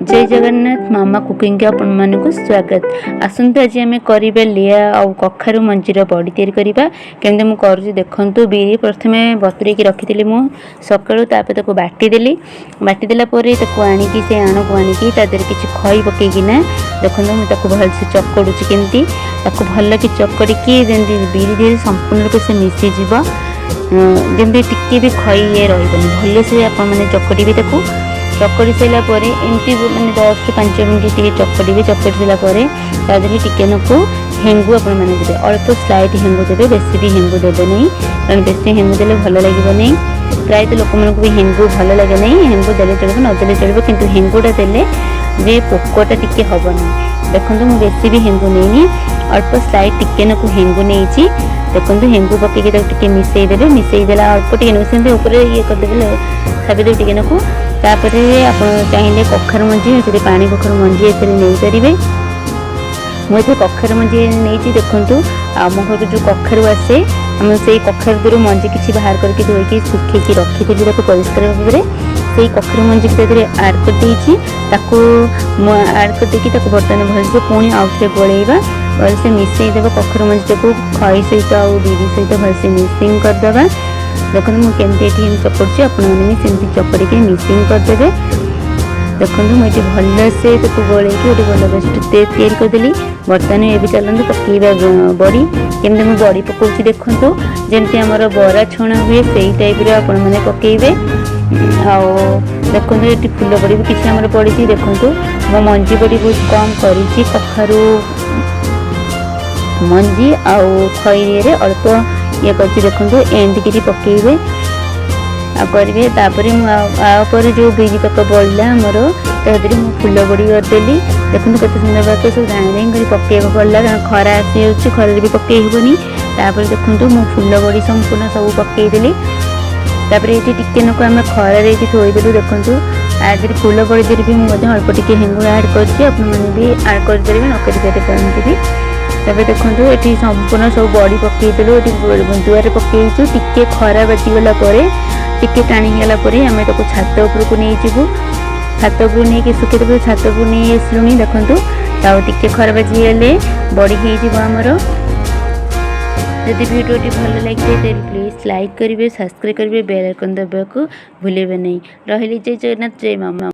जय जगन्नाथ मामा कुकिंग के आपण मानक स्वागत। आसंतु आज आम करवा लिया आउ कखारु मंजीर बड़ी तैयारी करवा केमती मुझे करुँच देखु। बिरी प्रथम बतुरे रखी मु सकाळू तापर ताको बाटीदेली बाटीदेलापर आणिकी से आणक आणिकी तादेह किसी खई पकईकिना देखो मुझे भलसे चकड़ुची केमती भल कि चकड़ी जमी बिरी धीरे संपूर्ण रूप से मिसीज जमी टिके भी खई ये रही भल से आप चकड़ी चकड़ी सारापर एमती मैंने 10 ରୁ 5 मिनट टे चकड़ी चकड़ी सारापर तादेह टिके नाकू हेंगू आपने अल्प स्लाइट हेंगू देवे बेसी भी हेंगू देवे नहीं कारण बेसी हेंगू देले भल लगे नहीं। प्रायतः लोक मानक भी हेंगू भल लगे नहीं हेंगू देले चलो नदेले चलो किंतु हेंगूटा देले जे पोकटा टिके हम ना। देखो मुझे बेसी भी हेंगू नहीं अल्प स्लाइट टिके नाकू हेंगू नहीं देखो हेंगू पकईकि टिके मिसईदेवे मिसईदेला अल्प टे नुसेंते ये करदेवे खाबीदेवे टिके नाकू तापर आप चाहिए कखारु मंजी से पानी कखारु मंजी नहीं पारे मुझे कखारु मंजी नहीं देखु आम घर जो कखारु आसे आम से कखारु दूर मंजी किसी बाहर करके धोईकी सुखी रखी थी परिष्कार भाव में से कखारु मंजी आड कर आड कर बर्तमान भलसे पुणी आउ थे गोलैबा भलसे मिसईदेव कखारु मंजी को खई सहित आ बिरी सहित भलसे मिक्सिंग करदे। देखो मुझे चकड़ी आपने सेमती चकड़ी के मिक्सिंग करदे। देखो मुझे भल से गोल गोटे भल बेस्ट तैयारी करदेली। बर्तमान ये भी चलते पकईवा बड़ी केमती मुझे बड़ी पकाऊँ देखो जमती आम बरा छणा हुए से टाइप आपने पकईबे। देखो ये फूल बड़ी भी किसी आम पड़ी देखो मो मंजी बड़ी बहुत कम करी कखारु मंजी आउ खई अल्प ये कर देखो एमती पकईबे करेंगे। तापर जो बिरी तक बढ़ला आमर तादेह मुझे फूल बड़ी करदेली। देखो कत सुंदर बात सब धाई धाई कर पकईक पड़ा कारण खरा आसी खर भी पकई हेनी। तापर देखो मु फूल बड़ी संपूर्ण सब पकईदेली तापर ये टिके नाक आम खरार थोदेलु। देखो आज फूल बड़ी देर भी मुझे अल्प टिके हेंगू आड कर भी आड करदे न करते भी। तबे देखो ये संपूर्ण सब बड़ी पकईदेलु दुआर पकईचु टिके खरा बाजीगला टिके टाणीगला आम छात उपरकू नहीं जीवु छात उपरू नहीं सुखी छात उपरू नहीं आसलुनी। देखो टिके खरा बाजीगले बड़ी होमर। जदि वीडियोटी भल लगे तो प्लीज लाइक करेंगे सब्सक्राइब करेंगे बेल आइकन दबाको भूलें नहीं। रही जय जगन्नाथ जय मामा।